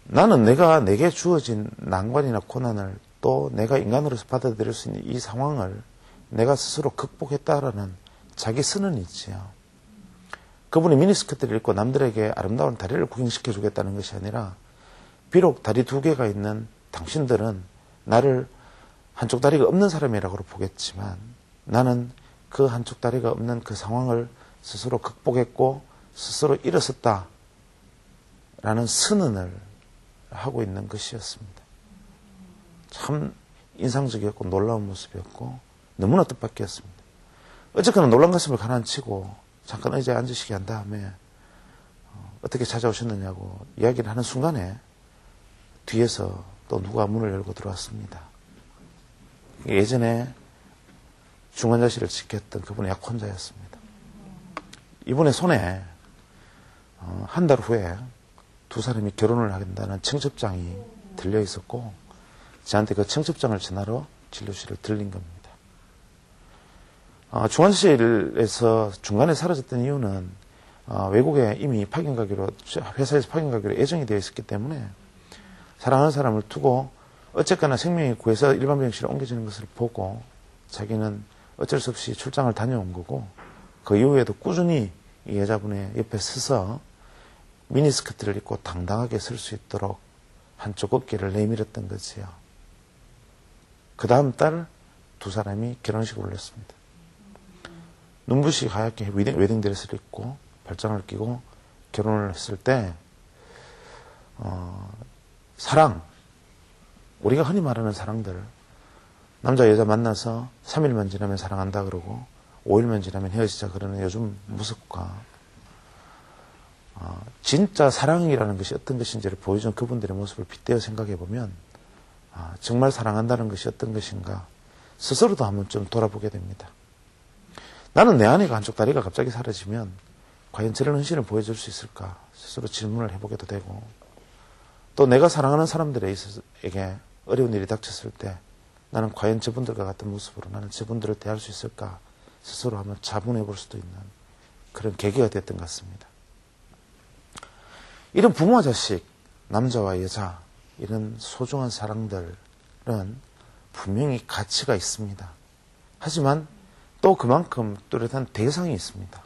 [SPEAKER 2] 나는 내게 주어진 난관이나 고난을 또 내가 인간으로서 받아들일 수 있는 이 상황을 내가 스스로 극복했다라는 자기 선언이 있지요. 그분이 미니스커트를 입고 남들에게 아름다운 다리를 구경시켜 주겠다는 것이 아니라 비록 다리 2개가 있는 당신들은 나를 한쪽 다리가 없는 사람이라고 보겠지만 나는 그 한쪽 다리가 없는 그 상황을 스스로 극복했고 스스로 일어섰다 라는 선언을 하고 있는 것이었습니다. 참 인상적이었고 놀라운 모습이었고 너무나 뜻밖이었습니다. 어쨌거나 놀란 가슴을 가라앉히고 잠깐 의자에 앉으시게 한 다음에 어떻게 찾아오셨느냐고 이야기를 하는 순간에 뒤에서 또 누가 문을 열고 들어왔습니다. 예전에 중환자실을 지켰던 그분의 약혼자였습니다. 이분의 손에 한 달 후에 두 사람이 결혼을 하겠다는 청첩장이 들려 있었고 저한테 그 청첩장을 전하러 진료실을 들린 겁니다. 중환자실에서 중간에 사라졌던 이유는 외국에 이미 회사에서 파견 가기로 예정이 되어 있었기 때문에 사랑하는 사람을 두고 어쨌거나 생명이 구해서 일반 병실에 옮겨지는 것을 보고 자기는 어쩔 수 없이 출장을 다녀온 거고 그 이후에도 꾸준히 이 여자분의 옆에 서서 미니스커트를 입고 당당하게 설 수 있도록 한쪽 어깨를 내밀었던 거지요. 그 다음 달 두 사람이 결혼식을 올렸습니다. 눈부시 하얗게 웨딩드레스를 입고 발장을 끼고 결혼을 했을 때 사랑, 우리가 흔히 말하는 사랑들, 남자 여자 만나서 3일만 지나면 사랑한다 그러고 5일만 지나면 헤어지자 그러는 요즘 무섭과 진짜 사랑이라는 것이 어떤 것인지를 보여준 그분들의 모습을 빗대어 생각해 보면 정말 사랑한다는 것이 어떤 것인가 스스로도 한번 좀 돌아보게 됩니다. 나는 내 아내가 한쪽 다리가 갑자기 사라지면 과연 저런 헌신을 보여줄 수 있을까 스스로 질문을 해보게도 되고 또 내가 사랑하는 사람들에게 어려운 일이 닥쳤을 때 나는 과연 저분들과 같은 모습으로 나는 저분들을 대할 수 있을까 스스로 한번 자문해 볼 수도 있는 그런 계기가 됐던 것 같습니다. 이런 부모와 자식, 남자와 여자 이런 소중한 사랑들은 분명히 가치가 있습니다. 하지만 또 그만큼 뚜렷한 대상이 있습니다.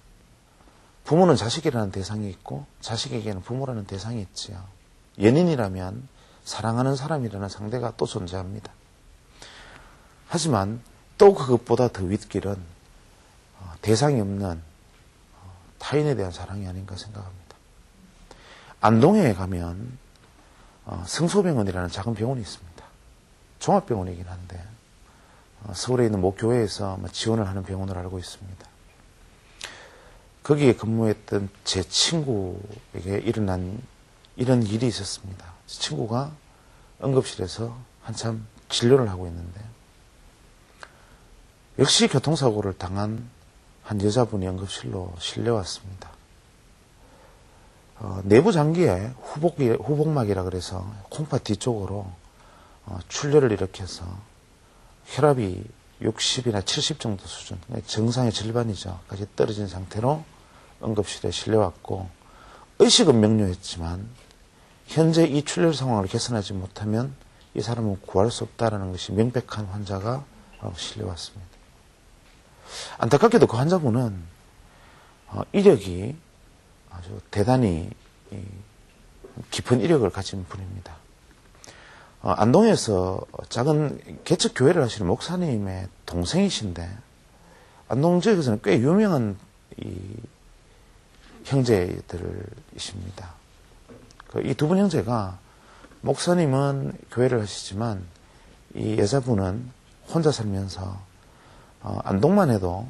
[SPEAKER 2] 부모는 자식이라는 대상이 있고 자식에게는 부모라는 대상이 있지요. 연인이라면 사랑하는 사람이라는 상대가 또 존재합니다. 하지만 또 그것보다 더 윗길은 대상이 없는 타인에 대한 사랑이 아닌가 생각합니다. 안동에 가면 성소병원이라는 작은 병원이 있습니다. 종합병원이긴 한데 서울에 있는 모 교회에서 지원을 하는 병원으로 알고 있습니다. 거기에 근무했던 제 친구에게 일어난 이런 일이 있었습니다. 친구가 응급실에서 한참 진료를 하고 있는데 역시 교통사고를 당한 한 여자분이 응급실로 실려왔습니다. 내부 장기에 후복막이라 그래서 콩팥 뒤쪽으로 출혈을 일으켜서 혈압이 60이나 70 정도 수준, 정상의 절반이죠. 까지 떨어진 상태로 응급실에 실려왔고 의식은 명료했지만 현재 이 출혈 상황을 개선하지 못하면 이 사람은 구할 수 없다는 것이 명백한 환자가 실려왔습니다. 안타깝게도 그 환자분은 이력이 아주 대단히 깊은 이력을 가진 분입니다. 안동에서 작은 개척 교회를 하시는 목사님의 동생이신데 안동 지역에서는 꽤 유명한 형제들이십니다. 이 두 분 형제가 목사님은 교회를 하시지만 이 여자분은 혼자 살면서 안동만 해도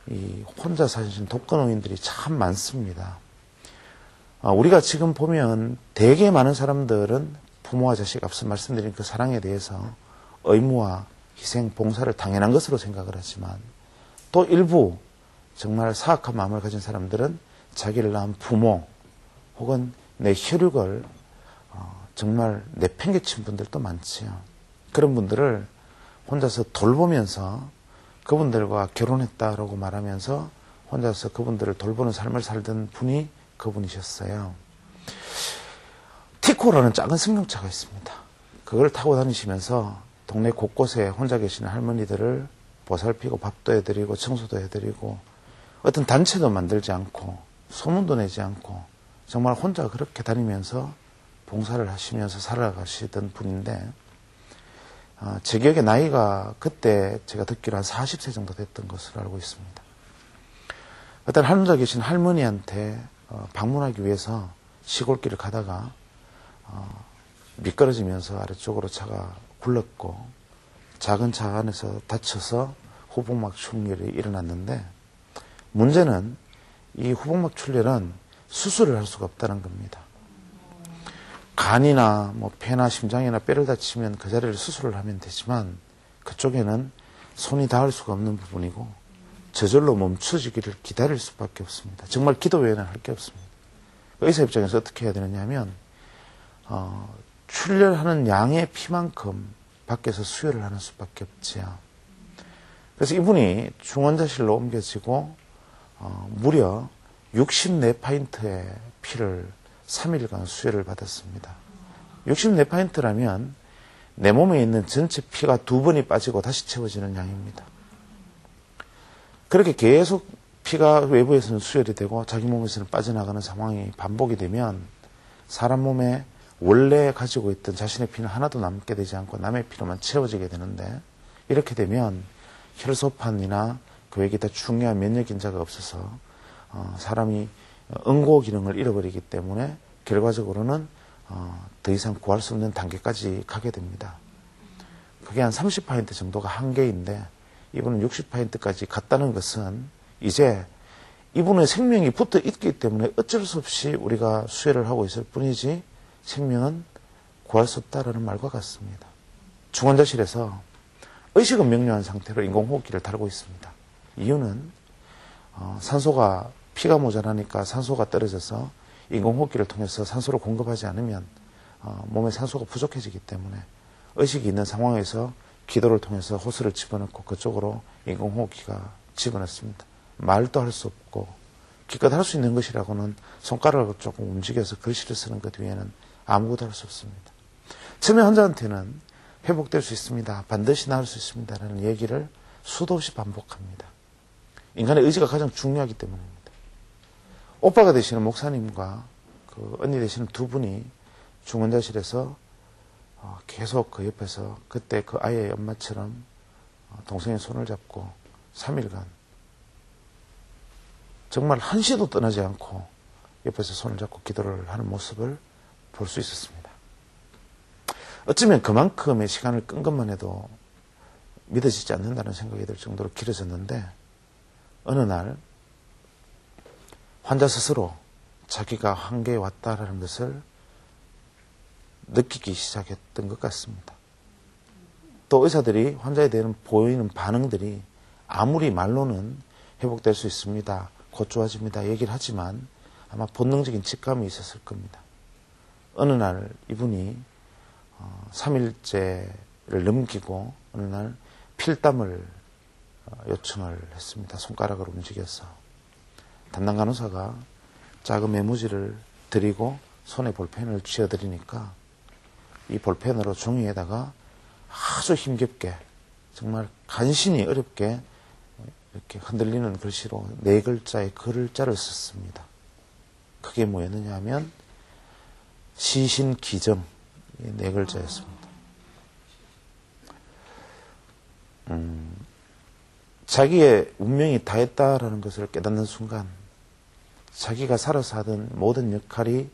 [SPEAKER 2] 이 혼자 사시는 독거노인들이 참 많습니다. 우리가 지금 보면 되게 많은 사람들은 부모와 자식 앞서 말씀드린 그 사랑에 대해서 의무와 희생, 봉사를 당연한 것으로 생각을 하지만 또 일부 정말 사악한 마음을 가진 사람들은 자기를 낳은 부모 혹은 내 혈육을 정말 내팽개친 분들도 많지요. 그런 분들을 혼자서 돌보면서 그분들과 결혼했다라고 말하면서 혼자서 그분들을 돌보는 삶을 살던 분이 그분이셨어요. 티코라는 작은 승용차가 있습니다. 그걸 타고 다니시면서 동네 곳곳에 혼자 계시는 할머니들을 보살피고 밥도 해드리고 청소도 해드리고 어떤 단체도 만들지 않고 소문도 내지 않고 정말 혼자 그렇게 다니면서 봉사를 하시면서 살아가시던 분인데 제 기억에 나이가 그때 제가 듣기로 한 40세 정도 됐던 것으로 알고 있습니다. 어떤 혼자 계신 할머니한테 방문하기 위해서 시골길을 가다가 미끄러지면서 아래쪽으로 차가 굴렀고 작은 차 안에서 다쳐서 후복막 출혈이 일어났는데 문제는 이 후복막 출혈은 수술을 할 수가 없다는 겁니다. 간이나 뭐 폐나 심장이나 뼈를 다치면 그 자리를 수술을 하면 되지만 그쪽에는 손이 닿을 수가 없는 부분이고 저절로 멈춰지기를 기다릴 수밖에 없습니다. 정말 기도 외에는 할 게 없습니다. 의사 입장에서 어떻게 해야 되느냐 하면 출혈하는 양의 피만큼 밖에서 수혈을 하는 수밖에 없지요. 그래서 이분이 중환자실로 옮겨지고 무려 64파인트의 피를 3일간 수혈을 받았습니다. 64파인트라면 내 몸에 있는 전체 피가 2번이 빠지고 다시 채워지는 양입니다. 그렇게 계속 피가 외부에서는 수혈이 되고 자기 몸에서는 빠져나가는 상황이 반복이 되면 사람 몸에 원래 가지고 있던 자신의 피는 하나도 남게 되지 않고 남의 피로만 채워지게 되는데 이렇게 되면 혈소판이나 그 외에 기타 중요한 면역 인자가 없어서 사람이 응고 기능을 잃어버리기 때문에 결과적으로는 더 이상 구할 수 없는 단계까지 가게 됩니다. 그게 한 30% 정도가 한계인데 이분은 60%까지 갔다는 것은 이제 이분의 생명이 붙어 있기 때문에 어쩔 수 없이 우리가 수혈을 하고 있을 뿐이지 생명은 구할 수 없다라는 말과 같습니다. 중환자실에서 의식은 명료한 상태로 인공호흡기를 달고 있습니다. 이유는 산소가 피가 모자라니까 산소가 떨어져서 인공호흡기를 통해서 산소를 공급하지 않으면 몸에 산소가 부족해지기 때문에 의식이 있는 상황에서 기도를 통해서 호스를 집어넣고 그쪽으로 인공호흡기가 집어넣습니다. 말도 할 수 없고 기껏 할 수 있는 것이라고는 손가락을 조금 움직여서 글씨를 쓰는 것 외에는 아무것도 할 수 없습니다. 처음에 환자한테는 회복될 수 있습니다. 반드시 나을 수 있습니다. 라는 얘기를 수도 없이 반복합니다. 인간의 의지가 가장 중요하기 때문입니다. 오빠가 되시는 목사님과 그 언니 되시는 두 분이 중환자실에서 계속 그 옆에서 그때 그 아이의 엄마처럼 동생의 손을 잡고 3일간 정말 한시도 떠나지 않고 옆에서 손을 잡고 기도를 하는 모습을 볼 수 있었습니다. 어쩌면 그만큼의 시간을 끈 것만 해도 믿어지지 않는다는 생각이 들 정도로 길어졌는데 어느 날 환자 스스로 자기가 한계에 왔다라는 것을 느끼기 시작했던 것 같습니다. 또 의사들이 환자에 대한 보이는 반응들이 아무리 말로는 회복될 수 있습니다. 곧 좋아집니다. 얘기를 하지만 아마 본능적인 직감이 있었을 겁니다. 어느 날 이분이 3일째를 넘기고 어느 날 필담을 요청을 했습니다. 손가락을 움직여서. 담당 간호사가 작은 메모지를 드리고 손에 볼펜을 쥐어드리니까 이 볼펜으로 종이에다가 아주 힘겹게 정말 간신히 어렵게 이렇게 흔들리는 글씨로 4글자의 글자를 썼습니다. 그게 뭐였느냐 하면 시신기정 4글자였습니다. 자기의 운명이 다했다라는 것을 깨닫는 순간 자기가 살아서 하던 모든 역할이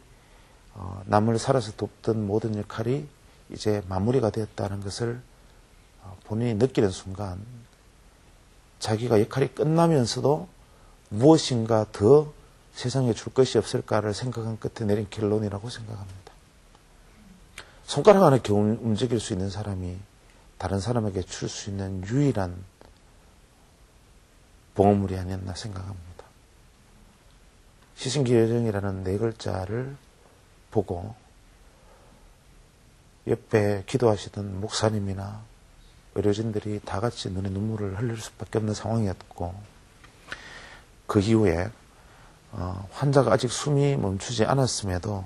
[SPEAKER 2] 남을 살아서 돕던 모든 역할이 이제 마무리가 되었다는 것을 본인이 느끼는 순간 자기가 역할이 끝나면서도 무엇인가 더 세상에 줄 것이 없을까를 생각한 끝에 내린 결론이라고 생각합니다. 손가락 하나 겨우 움직일 수 있는 사람이 다른 사람에게 줄 수 있는 유일한 봉헌물이 아니었나 생각합니다. 시신기정이라는 4글자를 보고 옆에 기도하시던 목사님이나 의료진들이 다 같이 눈에 눈물을 흘릴 수밖에 없는 상황이었고, 그 이후에 환자가 아직 숨이 멈추지 않았음에도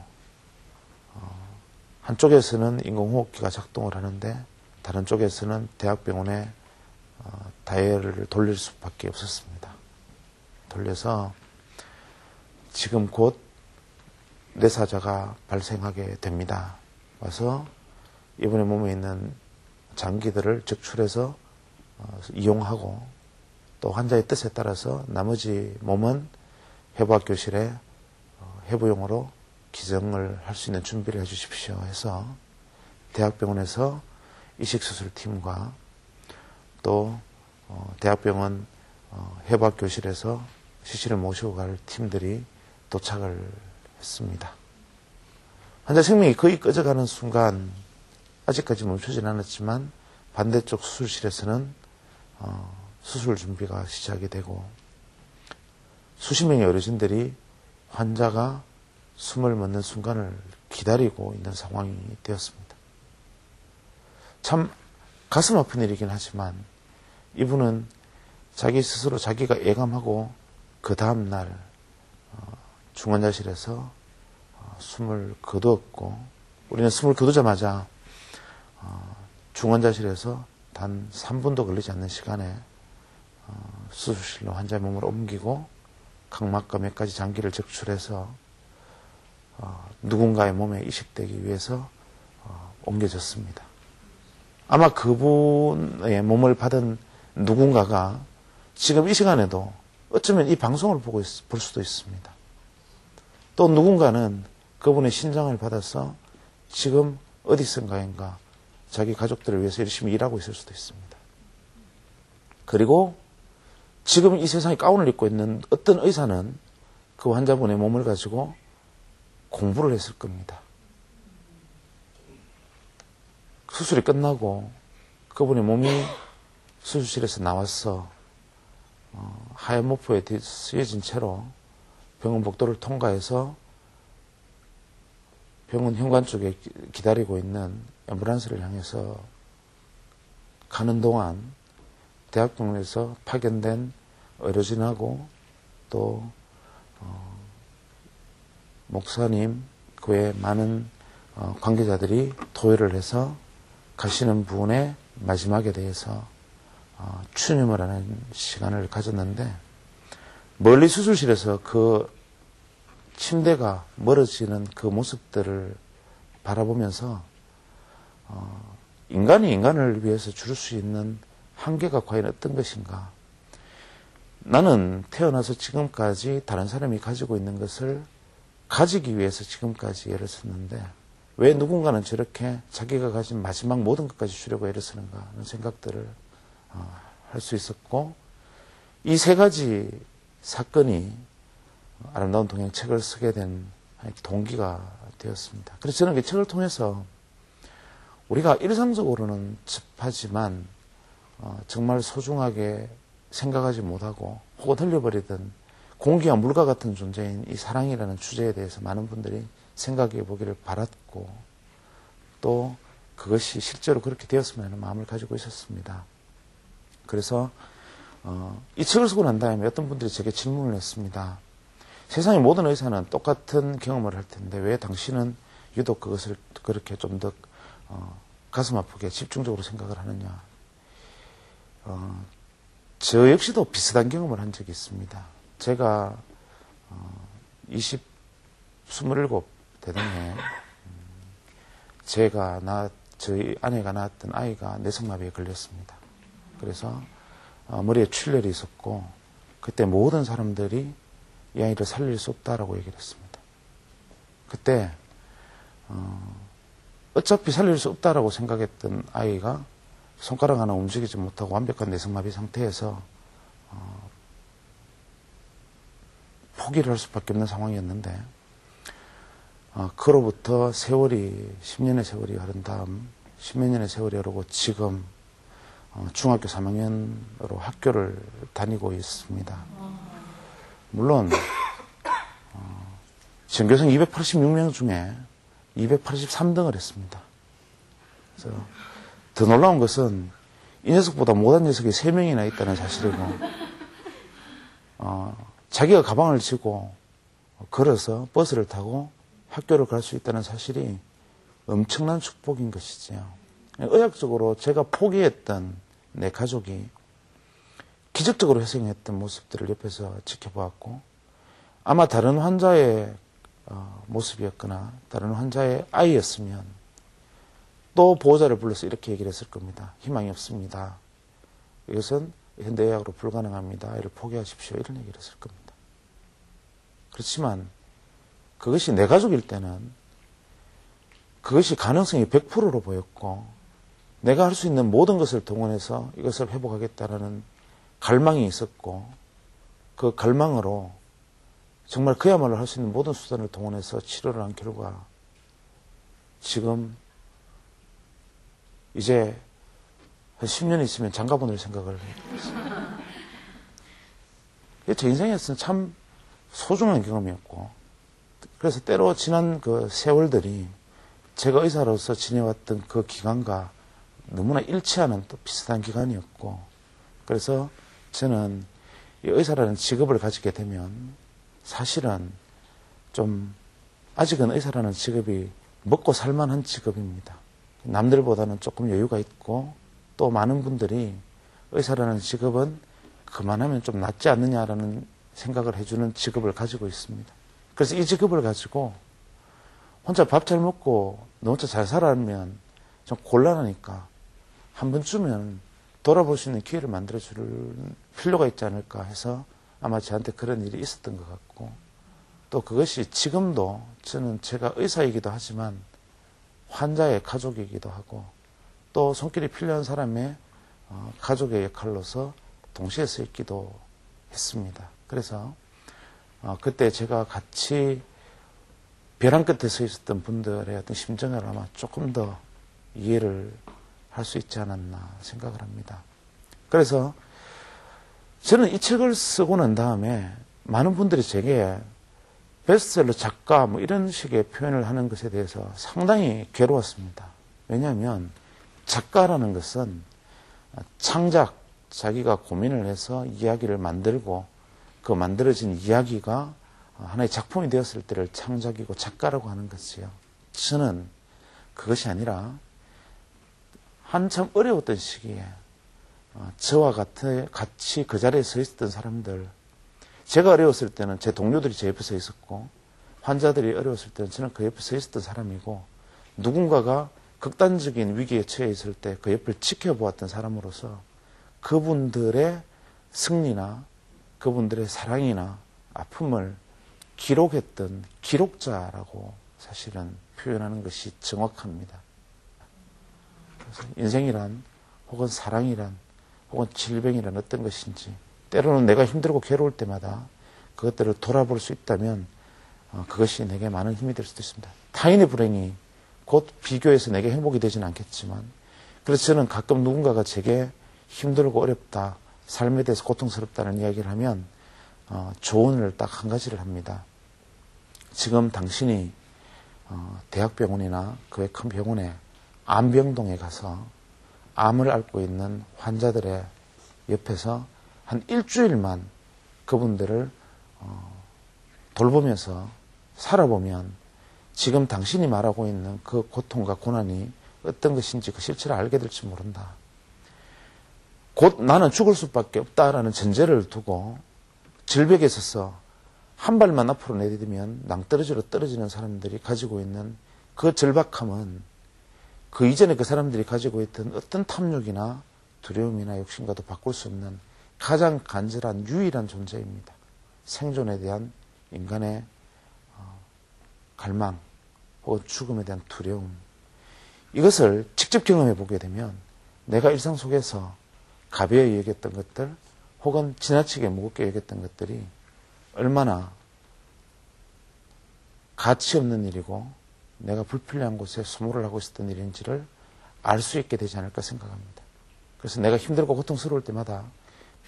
[SPEAKER 2] 한쪽에서는 인공호흡기가 작동을 하는데 다른 쪽에서는 대학병원에 다이얼을 돌릴 수밖에 없었습니다. 돌려서 지금 곧 뇌사자가 발생하게 됩니다. 와서 이분의 몸에 있는 장기들을 적출해서 이용하고 또 환자의 뜻에 따라서 나머지 몸은 해부학교실에 해부용으로 기증을 할 수 있는 준비를 해 주십시오 해서 대학병원에서 이식수술팀과 또 대학병원 해부학교실에서 시신을 모시고 갈 팀들이 도착을 했습니다. 환자 생명이 거의 꺼져가는 순간 아직까지 멈추진 않았지만 반대쪽 수술실에서는 수술 준비가 시작이 되고 수십 명의 의료진들이 환자가 숨을 멎는 순간을 기다리고 있는 상황이 되었습니다. 참 가슴 아픈 일이긴 하지만 이분은 자기 스스로 자기가 예감하고 그 다음날 중환자실에서 숨을 거두었고 우리는 숨을 거두자마자 중환자실에서 단 3분도 걸리지 않는 시간에 수술실로 환자의 몸을 옮기고 각막과 몇 가지 장기를 적출해서 누군가의 몸에 이식되기 위해서 옮겨졌습니다. 아마 그분의 몸을 받은 누군가가 지금 이 시간에도 어쩌면 이 방송을 볼 수도 있습니다. 또 누군가는 그분의 신장을 받아서 지금 어디선가인가 자기 가족들을 위해서 열심히 일하고 있을 수도 있습니다. 그리고 지금 이 세상에 가운을 입고 있는 어떤 의사는 그 환자분의 몸을 가지고 공부를 했을 겁니다. 수술이 끝나고 그분의 몸이 수술실에서 나와서 하얀 모포에 쓰여진 채로 병원 복도를 통과해서 병원 현관 쪽에 기다리고 있는 앰뷸런스를 향해서 가는 동안 대학병원에서 파견된 의료진하고 또 목사님 그 외에 많은 관계자들이 토의를 해서 가시는 분의 마지막에 대해서 추념을 하는 시간을 가졌는데 멀리 수술실에서 그 침대가 멀어지는 그 모습들을 바라보면서 인간이 인간을 위해서 줄 수 있는 한계가 과연 어떤 것인가. 나는 태어나서 지금까지 다른 사람이 가지고 있는 것을 가지기 위해서 지금까지 애를 썼는데 왜 누군가는 저렇게 자기가 가진 마지막 모든 것까지 주려고 애를 쓰는가 하는 생각들을 할 수 있었고 이 세 가지 사건이 아름다운 동행 책을 쓰게 된 동기가 되었습니다. 그래서 저는 이 책을 통해서 우리가 일상적으로는 접하지만 정말 소중하게 생각하지 못하고 혹은 흘려버리던 공기와 물과 같은 존재인 이 사랑이라는 주제에 대해서 많은 분들이 생각해 보기를 바랐고 또 그것이 실제로 그렇게 되었으면 하는 마음을 가지고 있었습니다. 그래서 이 책을 쓰고 난 다음에 어떤 분들이 제게 질문을 했습니다. 세상의 모든 의사는 똑같은 경험을 할 텐데 왜 당신은 유독 그것을 그렇게 좀 더 가슴 아프게 집중적으로 생각을 하느냐. 저 역시도 비슷한 경험을 한 적이 있습니다. 제가 27 되던 해 저희 아내가 낳았던 아이가 뇌성마비에 걸렸습니다. 그래서 머리에 출혈이 있었고 그때 모든 사람들이 이 아이를 살릴 수 없다라고 얘기를 했습니다. 그때 어차피 살릴 수 없다라고 생각했던 아이가 손가락 하나 움직이지 못하고 완벽한 뇌성마비 상태에서 포기를 할 수밖에 없는 상황이었는데 그로부터 세월이 10년의 세월이 흐른 다음 10몇 년의 세월이 흐르고 지금 중학교 3학년으로 학교를 다니고 있습니다. 물론 전교생 286명 중에 283등을 했습니다. 그래서 더 놀라운 것은 이 녀석보다 못한 녀석이 3명이나 있다는 사실이고, 자기가 가방을 지고 걸어서 버스를 타고 학교를 갈 수 있다는 사실이 엄청난 축복인 것이지요. 의학적으로 제가 포기했던 내 가족이 기적적으로 회생했던 모습들을 옆에서 지켜보았고, 아마 다른 환자의 모습이었거나 다른 환자의 아이였으면 또 보호자를 불러서 이렇게 얘기를 했을 겁니다. 희망이 없습니다. 이것은 현대의학으로 불가능합니다. 아이를 포기하십시오. 이런 얘기를 했을 겁니다. 그렇지만 그것이 내 가족일 때는 그것이 가능성이 100%로 보였고, 내가 할 수 있는 모든 것을 동원해서 이것을 회복하겠다라는 갈망이 있었고, 그 갈망으로 정말 그야말로 할 수 있는 모든 수단을 동원해서 치료를 한 결과 지금 이제 한 10년 있으면 장가보낼 생각을 했습니다. 제 인생에서는 참 소중한 경험이었고, 그래서 때로 지난 그 세월들이 제가 의사로서 지내왔던 그 기간과 너무나 일치하는 또 비슷한 기간이었고, 그래서 저는 이 의사라는 직업을 가지게 되면 사실은 좀 아직은 의사라는 직업이 먹고 살만한 직업입니다. 남들보다는 조금 여유가 있고, 또 많은 분들이 의사라는 직업은 그만하면 좀 낫지 않느냐라는 생각을 해주는 직업을 가지고 있습니다. 그래서 이 직업을 가지고 혼자 밥 잘 먹고 너 혼자 잘 살아면 좀 곤란하니까 한 번쯤은 돌아볼 수 있는 기회를 만들어줄 필요가 있지 않을까 해서 아마 저한테 그런 일이 있었던 것 같고, 또 그것이 지금도 저는 제가 의사이기도 하지만 환자의 가족이기도 하고, 또 손길이 필요한 사람의 가족의 역할로서 동시에 서 있기도 했습니다. 그래서 그때 제가 같이 벼랑 끝에 서 있었던 분들의 어떤 심정을 아마 조금 더 이해를 할 수 있지 않았나 생각을 합니다. 그래서 저는 이 책을 쓰고 난 다음에 많은 분들이 제게 베스트셀러 작가 뭐 이런 식의 표현을 하는 것에 대해서 상당히 괴로웠습니다. 왜냐하면 작가라는 것은 창작, 자기가 고민을 해서 이야기를 만들고 그 만들어진 이야기가 하나의 작품이 되었을 때를 창작이고 작가라고 하는 것이요. 저는 그것이 아니라 한참 어려웠던 시기에 저와 같이 그 자리에 서 있었던 사람들, 제가 어려웠을 때는 제 동료들이 제 옆에 서 있었고, 환자들이 어려웠을 때는 저는 그 옆에 서 있었던 사람이고, 누군가가 극단적인 위기에 처해 있을 때 그 옆을 지켜보았던 사람으로서 그분들의 승리나 그분들의 사랑이나 아픔을 기록했던 기록자라고 사실은 표현하는 것이 정확합니다. 그래서 인생이란, 혹은 사랑이란, 혹은 질병이란 어떤 것인지, 때로는 내가 힘들고 괴로울 때마다 그것들을 돌아볼 수 있다면 그것이 내게 많은 힘이 될 수도 있습니다. 타인의 불행이 곧 비교해서 내게 행복이 되지는 않겠지만, 그래서 저는 가끔 누군가가 제게 힘들고 어렵다, 삶에 대해서 고통스럽다는 이야기를 하면 조언을 딱 한 가지를 합니다. 지금 당신이 대학병원이나 그 외 큰 병원에 암병동에 가서 암을 앓고 있는 환자들의 옆에서 한 일주일만 그분들을 돌보면서 살아보면 지금 당신이 말하고 있는 그 고통과 고난이 어떤 것인지 그 실체를 알게 될지 모른다. 곧 나는 죽을 수밖에 없다라는 전제를 두고 절벽에 서서 한 발만 앞으로 내디디면 낭떠러지로 떨어지는 사람들이 가지고 있는 그 절박함은 그 이전에 그 사람들이 가지고 있던 어떤 탐욕이나 두려움이나 욕심과도 바꿀 수 없는 가장 간절한 유일한 존재입니다. 생존에 대한 인간의 갈망 혹은 죽음에 대한 두려움, 이것을 직접 경험해 보게 되면 내가 일상 속에서 가벼이 여겼던 것들 혹은 지나치게 무겁게 여겼던 것들이 얼마나 가치 없는 일이고 내가 불필요한 곳에 소모를 하고 있었던 일인지를 알 수 있게 되지 않을까 생각합니다. 그래서 내가 힘들고 고통스러울 때마다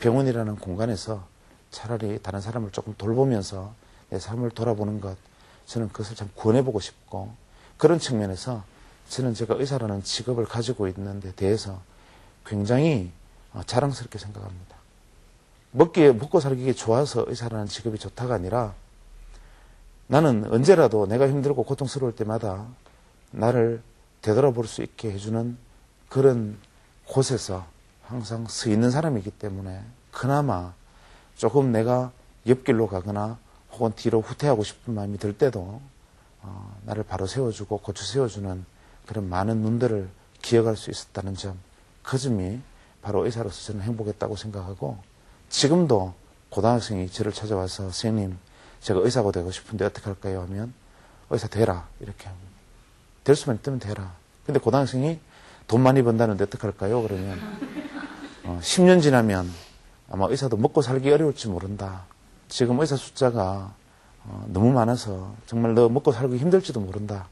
[SPEAKER 2] 병원이라는 공간에서 차라리 다른 사람을 조금 돌보면서 내 삶을 돌아보는 것, 저는 그것을 참 권해보고 싶고, 그런 측면에서 저는 제가 의사라는 직업을 가지고 있는 데 대해서 굉장히 자랑스럽게 생각합니다. 먹고 살기 좋아서 의사라는 직업이 좋다가 아니라 나는 언제라도 내가 힘들고 고통스러울 때마다 나를 되돌아볼 수 있게 해주는 그런 곳에서 항상 서 있는 사람이기 때문에 그나마 조금 내가 옆길로 가거나 혹은 뒤로 후퇴하고 싶은 마음이 들 때도 나를 바로 세워주고 고쳐 세워주는 그런 많은 눈들을 기억할 수 있었다는 점, 그 점이 바로 의사로서 저는 행복했다고 생각하고, 지금도 고등학생이 저를 찾아와서 선생님 제가 의사가 되고 싶은데 어떻게 할까요? 하면 의사 되라 이렇게 합니다. 될 수만 있다면 되라. 근데 고등학생이 돈 많이 번다는데 어떻게 할까요? 그러면 10년 지나면 아마 의사도 먹고 살기 어려울지 모른다. 지금 의사 숫자가 너무 많아서 정말 너 먹고 살기 힘들지도 모른다.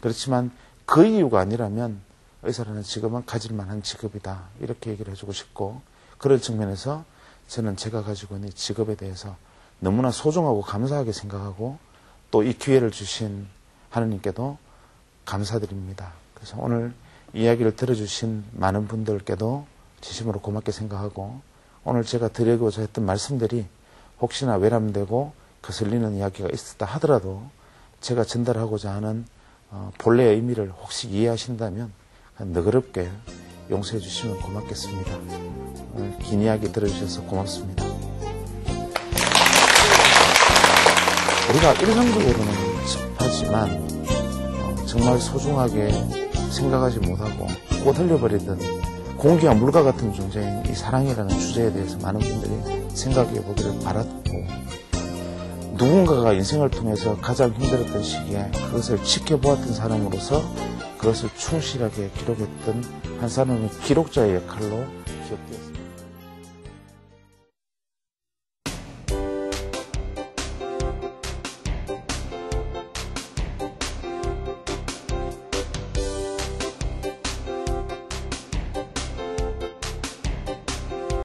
[SPEAKER 2] 그렇지만 그 이유가 아니라면 의사라는 직업은 가질만한 직업이다. 이렇게 얘기를 해주고 싶고, 그런 측면에서 저는 제가 가지고 있는 직업에 대해서 너무나 소중하고 감사하게 생각하고 또 이 기회를 주신 하느님께도 감사드립니다. 그래서 오늘 이야기를 들어주신 많은 분들께도 진심으로 고맙게 생각하고, 오늘 제가 드리고자 했던 말씀들이 혹시나 외람되고 거슬리는 이야기가 있었다 하더라도 제가 전달하고자 하는 본래의 의미를 혹시 이해하신다면 너그럽게 용서해 주시면 고맙겠습니다. 오늘 긴 이야기 들어주셔서 고맙습니다. 우리가 일상적으로는 습하지만 정말 소중하게 생각하지 못하고 곧 흘려버리던 공기와 물과 같은 존재인 이 사랑이라는 주제에 대해서 많은 분들이 생각해 보기를 바랐고, 누군가가 인생을 통해서 가장 힘들었던 시기에 그것을 지켜보았던 사람으로서 그것을 충실하게 기록했던 한 사람의 기록자의 역할로 기억되었습니다.